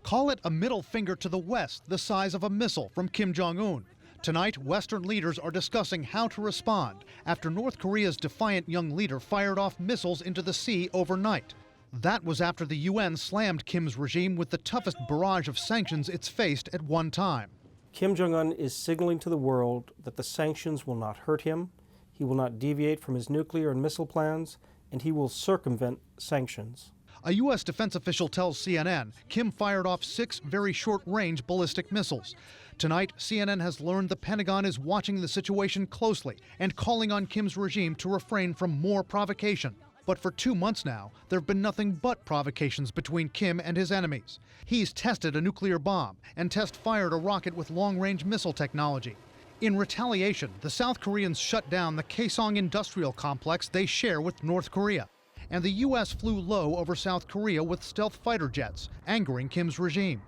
Call it a middle finger to the West, the size of a missile from Kim Jong Un. Tonight, Western leaders are discussing how to respond after North Korea's defiant young leader fired off missiles into the sea overnight. That was after the UN slammed Kim's regime with the toughest barrage of sanctions it's faced at one time. Kim Jong Un is signaling to the world that the sanctions will not hurt him, he will not deviate from his nuclear and missile plans, and he will circumvent sanctions. A U.S. defense official tells CNN Kim fired off 6 very short-range ballistic missiles. Tonight, CNN has learned the Pentagon is watching the situation closely and calling on Kim's regime to refrain from more provocation. But for 2 months now, there have been nothing but provocations between Kim and his enemies. He's tested a nuclear bomb and test-fired a rocket with long-range missile technology. In retaliation, the South Koreans shut down the Kaesong industrial complex they share with North Korea. And the U.S. flew low over South Korea with stealth fighter jets, angering Kim's regime.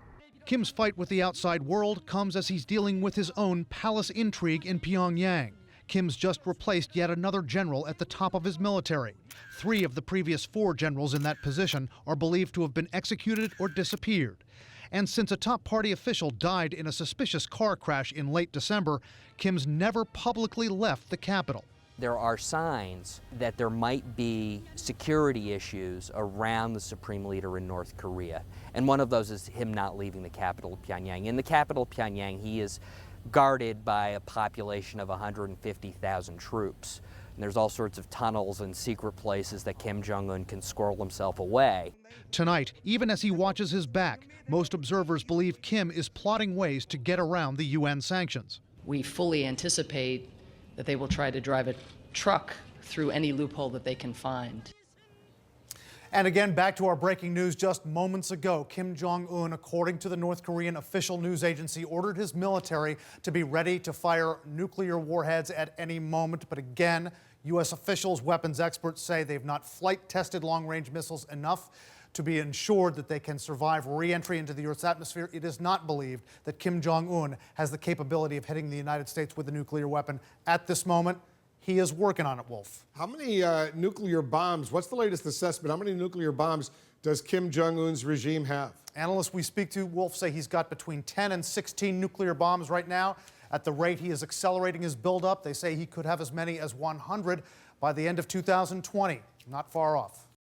Kim's fight with the outside world comes as he's dealing with his own palace intrigue in Pyongyang. Kim's just replaced yet another general at the top of his military. 3 of the previous 4 generals in that position are believed to have been executed or disappeared. And since a top party official died in a suspicious car crash in late December, Kim's never publicly left the capital. There are signs that there might be security issues around the supreme leader in North Korea. And one of those is him not leaving the capital of Pyongyang. In the capital of Pyongyang, he is guarded by a population of 150,000 troops. And there's all sorts of tunnels and secret places that Kim Jong Un can squirrel himself away. Tonight, even as he watches his back, most observers believe Kim is plotting ways to get around the UN sanctions. We fully anticipate that they will try to drive a truck through any loophole that they can find. And again, back to our breaking news just moments ago. Kim Jong Un, according to the North Korean official news agency, ordered his military to be ready to fire nuclear warheads at any moment. But again, U.S. officials, weapons experts say they've not flight-tested long-range missiles enough to be ensured that they can survive re-entry into the Earth's atmosphere. It is not believed that Kim Jong Un has the capability of hitting the United States with a nuclear weapon at this moment. He is working on it, Wolf. How many nuclear bombs, what's the latest assessment? How many nuclear bombs does Kim Jong Un's regime have? Analysts we speak to, Wolf, say he's got between 10 and 16 nuclear bombs right now. At the rate he is accelerating his buildup, they say he could have as many as 100 by the end of 2020. Not far off.